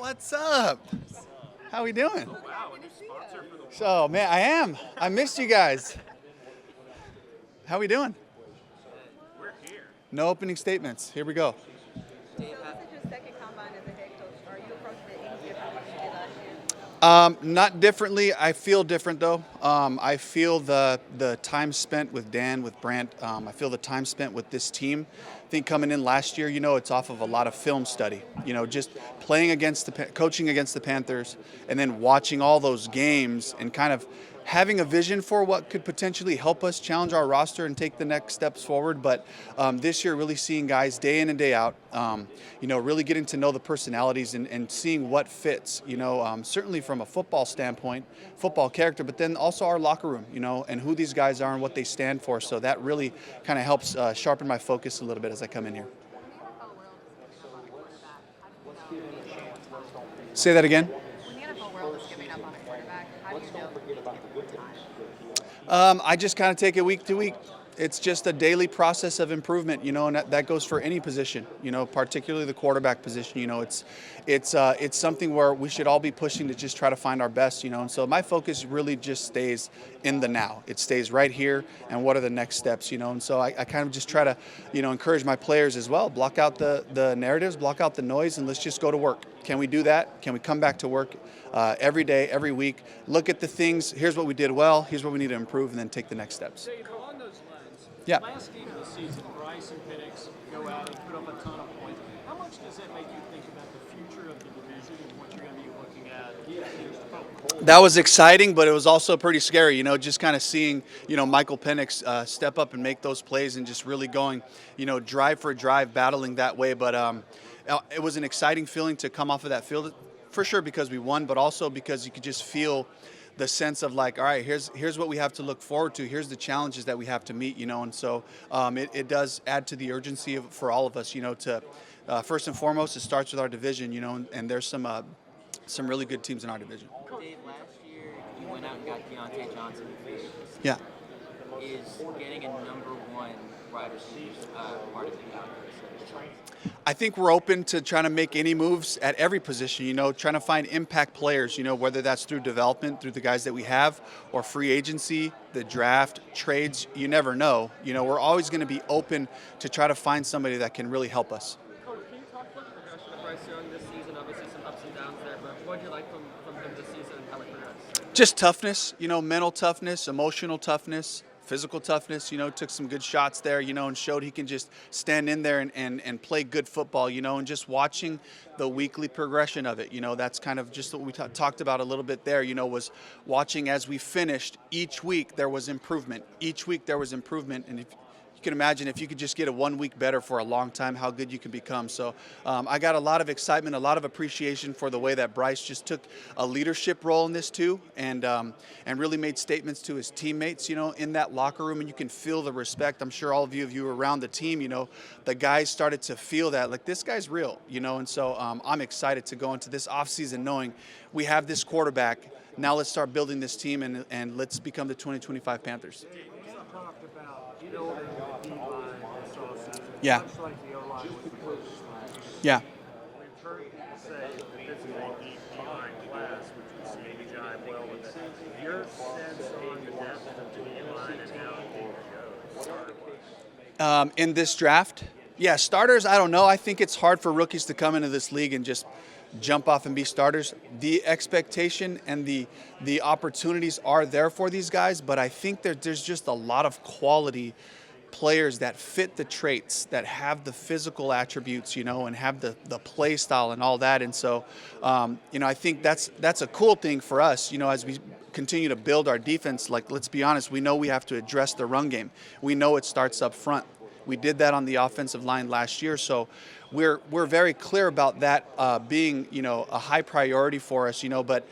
What's up? How we doing? So, man, I am. I missed you guys. How we doing? No opening statements. Here we go. So this is your second combine as a head coach. Are you approaching it any differently than you did last year? Not differently. I feel different though. I feel the time spent with Dan, with Brant. I feel the time spent with this team. I think coming in last year, it's off of a lot of film study. Just playing against coaching against the Panthers, and then watching all those games and kind of having a vision for what could potentially help us challenge our roster and take the next steps forward. But this year, really seeing guys day in and day out, really getting to know the personalities and seeing what fits, certainly from a football standpoint, football character, but then also our locker room, and who these guys are and what they stand for. So that really kind of helps sharpen my focus a little bit as I come in here. Say that again. When the NFL world is giving up on a quarterback, how do you know it's a good time? I just kind of take it week to week. It's just a daily process of improvement, and that goes for any position, particularly the quarterback position. It's something where we should all be pushing to just try to find our best, and so my focus really just stays in the now. It stays right here, and what are the next steps, and so I kind of just try to, encourage my players as well. Block out the narratives, block out the noise, and let's just go to work. Can we do that? Can we come back to work every day, every week? Look at the things. Here's what we did well. Here's what we need to improve, and then take the next steps. Dave, along those lines, Yeah. last game of the season, Bryce and Penix go out and put up a ton of points. How much does that make you think about the future of the division and what you're going to be looking at? That was exciting, but it was also pretty scary, just kind of seeing, Michael Penix step up and make those plays and just really going, drive for drive, battling that way. But it was an exciting feeling to come off of that field, for sure, because we won, but also because you could just feel the sense of like, all right, here's what we have to look forward to. Here's the challenges that we have to meet, and so it does add to the urgency for all of us, to first and foremost, it starts with our division, and there's some really good teams in our division. Dave, last year you went out and got Deontay Johnson. Yeah. Is getting a number one wide receiver part of the calculus? I think we're open to trying to make any moves at every position, trying to find impact players, whether that's through development, through the guys that we have, or free agency, the draft, trades, you never know. We're always going to be open to try to find somebody that can really help us. Coach, can you talk about the progression of Bryce Young this season? Obviously some ups and downs there, but what did you like from him this season and how he progressed? Just toughness, mental toughness, emotional toughness, physical toughness, took some good shots there, and showed he can just stand in there and play good football, and just watching the weekly progression of it, that's kind of just what we talked about a little bit there, was watching as we finished each week there was improvement. Each week there was improvement, and if you can imagine if you could just get it 1 week better for a long time, how good you can become. So I got a lot of excitement, a lot of appreciation for the way that Bryce just took a leadership role in this too, and really made statements to his teammates, in that locker room, and you can feel the respect. I'm sure all of you were around the team, the guys started to feel that, like, this guy's real, and so I'm excited to go into this offseason knowing we have this quarterback. Now let's start building this team and let's become the 2025 Panthers. Talked about building the D-line this offseason, Yeah. much like the O-line was the focus last year. Yeah. We've heard people say that this is a deep D-line class, which would seem to jive well with it. Your sense on the depth of the D-line and how it goes? In this draft, yeah, starters, I don't know. I think it's hard for rookies to come into this league and just jump off and be starters. The expectation and the opportunities are there for these guys, but I think that there's just a lot of quality players that fit the traits, that have the physical attributes, and have the play style and all that. And so, I think that's a cool thing for us, as we continue to build our defense. Like, let's be honest, we know we have to address the run game. We know it starts up front. We did that on the offensive line last year, so we're very clear about that being, a high priority for us, but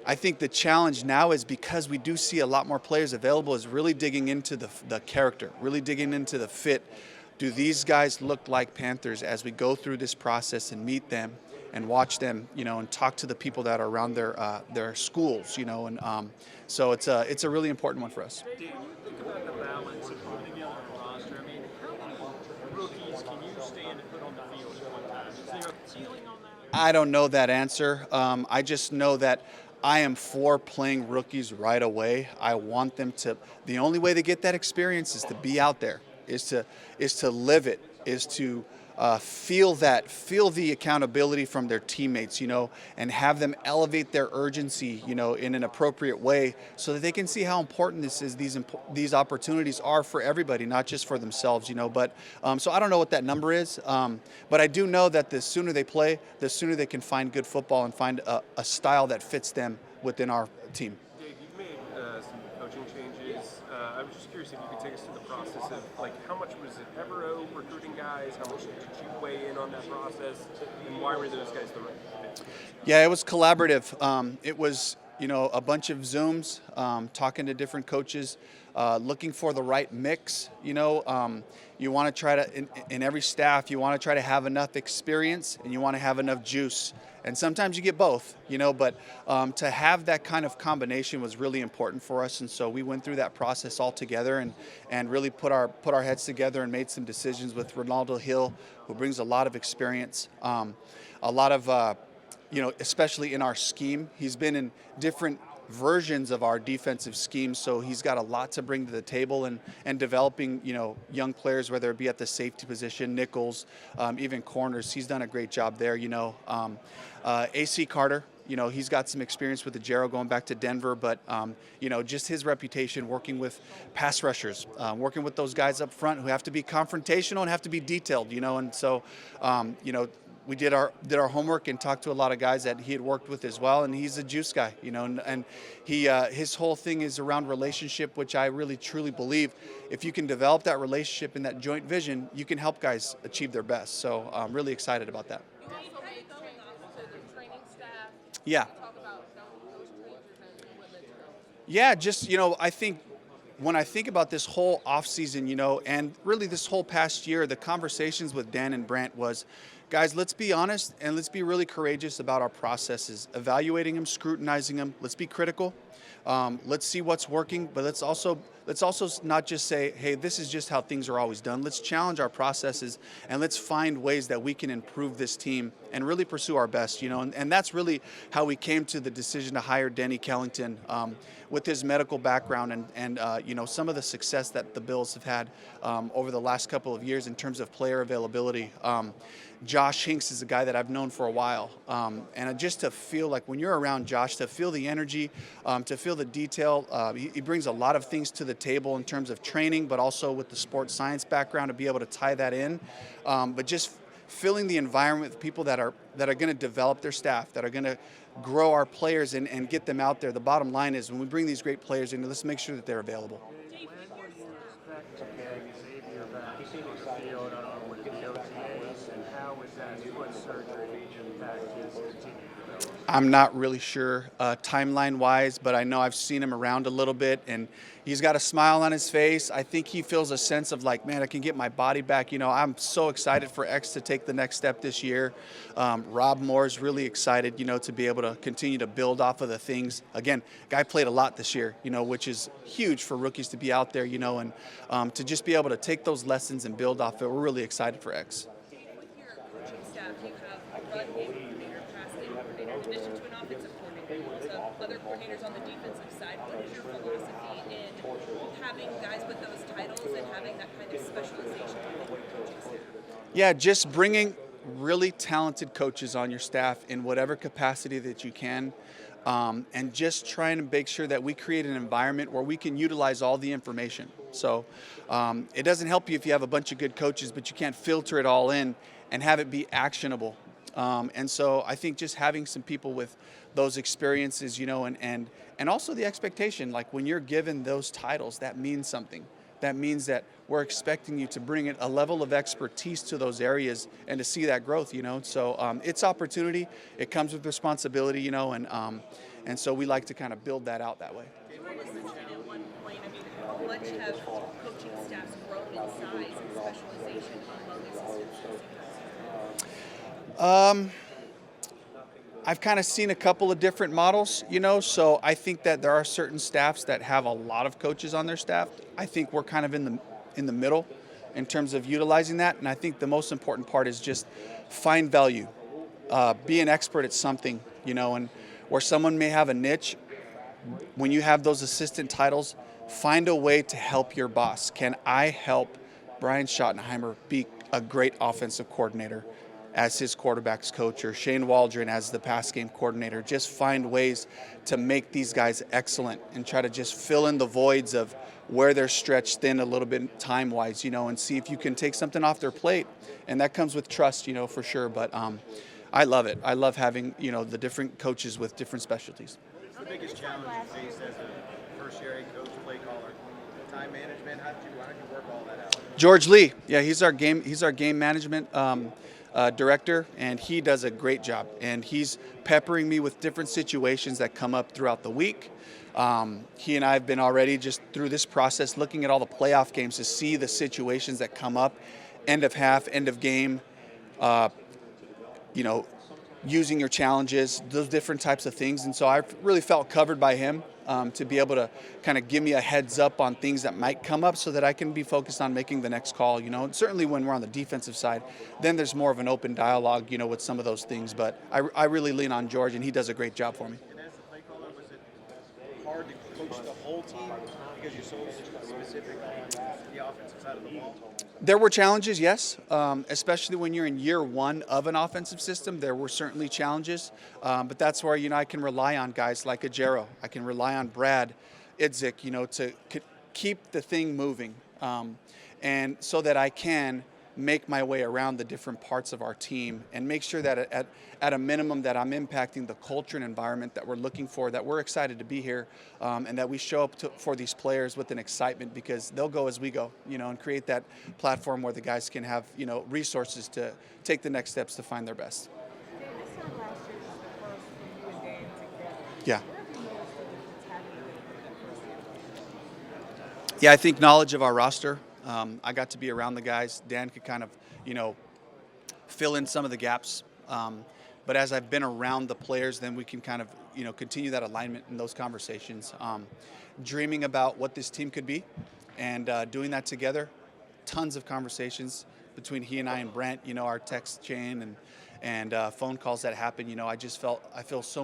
I think the challenge now is, because we do see a lot more players available, is really digging into the character, really digging into the fit. Do these guys look like Panthers as we go through this process and meet them and watch them, and talk to the people that are around their schools, and so it's a really important one for us. Do you think about the balance of putting together a roster? I mean, how many rookies can you stand and put on the field at one time? Is there a ceiling on that? I don't know that answer. I just know that I am for playing rookies right away. I want them to. The only way to get that experience is to be out there, is to live it, is to feel the accountability from their teammates, and have them elevate their urgency, in an appropriate way, so that they can see how important this is. These opportunities are for everybody, not just for themselves, But so I don't know what that number is, but I do know that the sooner they play, the sooner they can find good football and find a style that fits them within our team. Dave, you've made some coaching changes. I was just curious if you could take us through the process of, how much was it Evero recruiting guys? How much did you weigh in on that process? And why were those guys the right fit? Yeah, it was collaborative. It was, a bunch of Zooms, talking to different coaches, looking for the right mix. You want to try to, in every staff, you want to try to have enough experience and you want to have enough juice. And sometimes you get both, but to have that kind of combination was really important for us. And so we went through that process all together and really put our heads together and made some decisions with Ronaldo Hill, who brings a lot of experience, a lot of, especially in our scheme. He's been in different versions of our defensive scheme, so he's got a lot to bring to the table and developing, young players, whether it be at the safety position, nickels, even corners. He's done a great job there, AC Carter, he's got some experience with the Jarrow going back to Denver, but, just his reputation working with pass rushers, working with those guys up front who have to be confrontational and have to be detailed, and so, we did our homework and talked to a lot of guys that he had worked with as well, and he's a juice guy, and he his whole thing is around relationship, which I really truly believe if you can develop that relationship and that joint vision, you can help guys achieve their best. So I'm really excited about that. Yeah. Yeah, just, I think when I think about this whole offseason, and really this whole past year, the conversations with Dan and Brant was, guys, let's be honest and let's be really courageous about our processes, evaluating them, scrutinizing them. Let's be critical. Let's see what's working, but let's also not just say, hey, this is just how things are always done. Let's challenge our processes and let's find ways that we can improve this team and really pursue our best, and that's really how we came to the decision to hire Denny Kellington, with his medical background and some of the success that the Bills have had over the last couple of years in terms of player availability. Josh Hinks is a guy that I've known for a while, and just to feel like when you're around Josh, to feel the energy, to feel the detail, he brings a lot of things to the table in terms of training, but also with the sports science background to be able to tie that in. But just filling the environment with people that are going to develop their staff, that are going to grow our players and get them out there. The bottom line is when we bring these great players in, let's make sure that they're available. I'm not really sure timeline-wise, but I know I've seen him around a little bit, and he's got a smile on his face. I think he feels a sense of like, man, I can get my body back. I'm so excited for X to take the next step this year. Rob Moore's really excited, to be able to continue to build off of the things. Again, guy played a lot this year, which is huge for rookies to be out there, and to just be able to take those lessons and build off it. We're really excited for X. With your coaching staff, you have a run game coordinator, pass game coordinator, in addition to an offensive coordinator. You also have other coordinators on the defensive side. What is your philosophy in having guys with those titles and having that kind of specialization within your coaching staff? Yeah, just bringing really talented coaches on your staff in whatever capacity that you can, and just trying to make sure that we create an environment where we can utilize all the information. So it doesn't help you if you have a bunch of good coaches, but you can't filter it all in and have it be actionable. And so I think just having some people with those experiences, and also the expectation, like when you're given those titles, that means something. That means that we're expecting you to bring a level of expertise to those areas and to see that growth, So it's opportunity. It comes with responsibility, and so we like to kind of build that out that way. You already mentioned at one point, how much have coaching staffs grown in size and specialization among assistants? I've kind of seen a couple of different models, so I think that there are certain staffs that have a lot of coaches on their staff. I think we're kind of in the middle in terms of utilizing that, and I think the most important part is just find value. be an expert at something, and where someone may have a niche. When you have those assistant titles, find a way to help your boss. Can I help Brian Schottenheimer be a great offensive coordinator as his quarterback's coach, or Shane Waldron as the pass game coordinator? Just find ways to make these guys excellent and try to just fill in the voids of where they're stretched thin a little bit time-wise, and see if you can take something off their plate. And that comes with trust, for sure. But I love it. I love having, the different coaches with different specialties. What's the biggest challenge you face as a first-year coach, play caller? Time management. How did you work all that out? George Lee, yeah, he's our game management director, and he does a great job. And he's peppering me with different situations that come up throughout the week. He and I have been already just through this process looking at all the playoff games to see the situations that come up, end of half, end of game. Using your challenges, those different types of things. And so I really felt covered by him to be able to kind of give me a heads up on things that might come up so that I can be focused on making the next call, And certainly when we're on the defensive side, then there's more of an open dialogue, with some of those things. But I really lean on George, and he does a great job for me. And as the play caller, was it hard to coach the whole team because you're so specific on the offensive side of the ball? There were challenges, yes, especially when you're in year one of an offensive system. There were certainly challenges, but that's where I can rely on guys like Ajero. I can rely on Brad Idzik, to keep the thing moving, and so that I can make my way around the different parts of our team and make sure that at a minimum that I'm impacting the culture and environment that we're looking for, that we're excited to be here, and that we show up for these players with an excitement, because they'll go as we go, and create that platform where the guys can have, resources to take the next steps to find their best. Yeah. Yeah, I think knowledge of our roster. I got to be around the guys. Dan could kind of, fill in some of the gaps. But as I've been around the players, then we can kind of, continue that alignment in those conversations. Dreaming about what this team could be and doing that together. Tons of conversations between he and I and Brent, our text chain and phone calls that happen. I feel so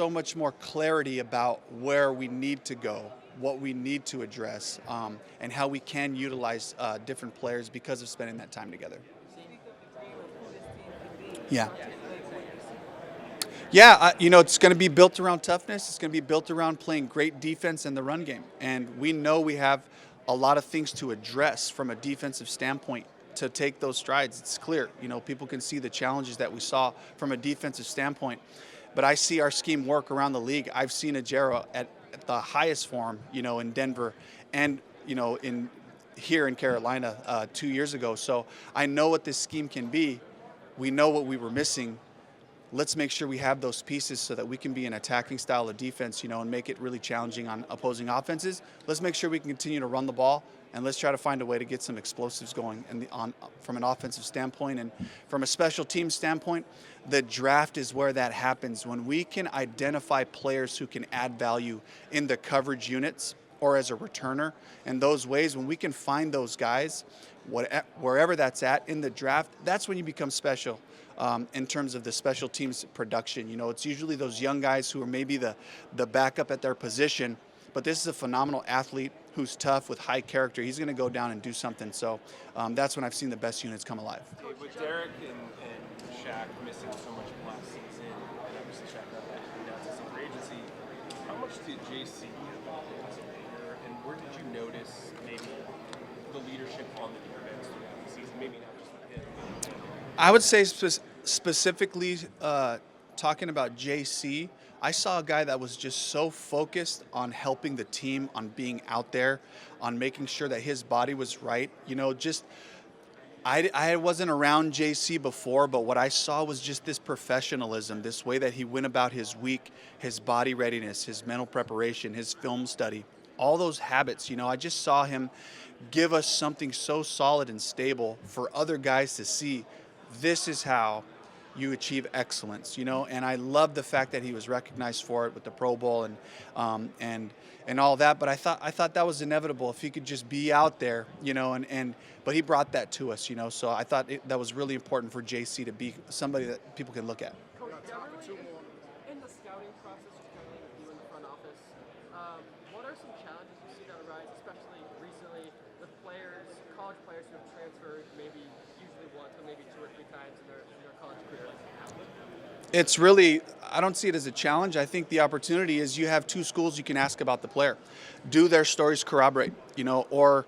much more clarity about where we need to go, what we need to address, and how we can utilize different players because of spending that time together. Yeah. Yeah, it's going to be built around toughness. It's going to be built around playing great defense in the run game. And we know we have a lot of things to address from a defensive standpoint to take those strides. It's clear. People can see the challenges that we saw from a defensive standpoint. But I see our scheme work around the league. I've seen Ajero at the highest form, in Denver and, here in Carolina 2 years ago. So I know what this scheme can be. We know what we were missing. Let's make sure we have those pieces so that we can be an attacking style of defense, and make it really challenging on opposing offenses. Let's make sure we can continue to run the ball, and let's try to find a way to get some explosives going from an offensive standpoint. And from a special team standpoint, the draft is where that happens. When we can identify players who can add value in the coverage units or as a returner, and those ways, when we can find those guys, wherever that's at in the draft, that's when you become special. In terms of the special teams production, it's usually those young guys who are maybe the backup at their position, but this is a phenomenal athlete who's tough with high character. He's going to go down and do something. So that's when I've seen the best units come alive. With Derek and Shaq missing so much last season, and obviously Shaq announced his free agency, how much did JC get involved as a leader, and where did you notice maybe the leadership on the defense throughout the season? Maybe not just with him. I would say specifically talking about JC, I saw a guy that was just so focused on helping the team, on being out there, on making sure that his body was right. I wasn't around JC before, but what I saw was just this professionalism, this way that he went about his week, his body readiness, his mental preparation, his film study, all those habits. I just saw him give us something so solid and stable for other guys to see. This is how you achieve excellence, and I love the fact that he was recognized for it with the Pro Bowl and all that. But I thought that was inevitable if he could just be out there, and but he brought that to us, So I thought that was really important for JC to be somebody that people can look at. Coach, generally in the scouting process, which kind of like you in the front office, what are some challenges you see that arise, especially recently with players, college players who have transferred maybe usually once, but maybe 2 or 3 times in their college career? It's really, I don't see it as a challenge. I think the opportunity is you have 2 schools you can ask about the player. Do their stories corroborate, or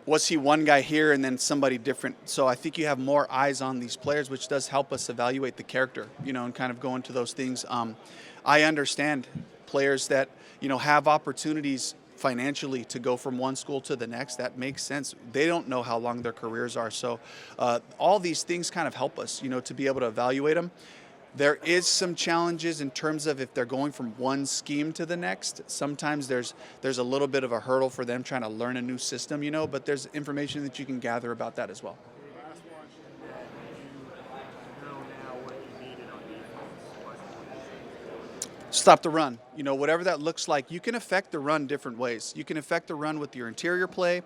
was he one guy here and then somebody different? So I think you have more eyes on these players, which does help us evaluate the character, and kind of go into those things. I understand players that, have opportunities financially to go from one school to the next. That makes sense. They don't know how long their careers are. So all these things kind of help us, to be able to evaluate them. There is some challenges in terms of if they're going from one scheme to the next. Sometimes there's a little bit of a hurdle for them trying to learn a new system, but there's information that you can gather about that as well. Last one, you know now what you needed on defense. Stop the run. Whatever that looks like, you can affect the run different ways. You can affect the run with your interior play.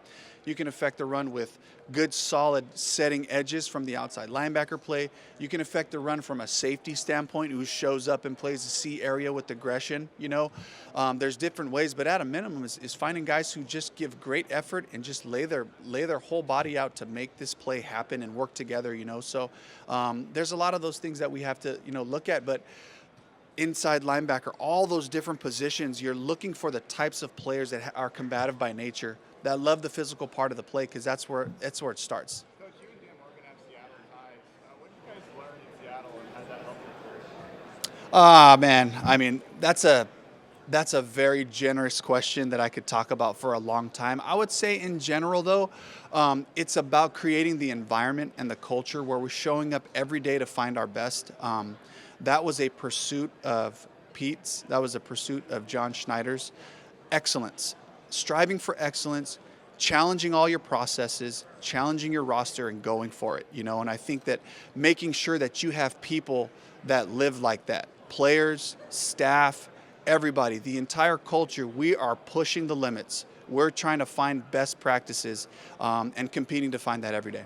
You can affect the run with good, solid setting edges from the outside linebacker play. You can affect the run from a safety standpoint who shows up and plays the C area with aggression. There's different ways, but at a minimum is finding guys who just give great effort and just lay their whole body out to make this play happen and work together. So there's a lot of those things that we have to look at, but inside linebacker, all those different positions, you're looking for the types of players that are combative by nature, that love the physical part of the play, because that's where it starts. Coach, you and Dan Morgan have Seattle ties. What did you guys learn in Seattle, and how did that help your career? Man, I mean, that's a very generous question that I could talk about for a long time. I would say in general, though, it's about creating the environment and the culture where we're showing up every day to find our best. That was a pursuit of Pete's. That was a pursuit of John Schneider's. Excellence. Striving for excellence, challenging all your processes, challenging your roster, and going for it. And I think that making sure that you have people that live like that, players, staff, everybody, the entire culture, we are pushing the limits. We're trying to find best practices and competing to find that every day.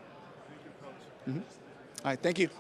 Thank you, Coach. All right, thank you.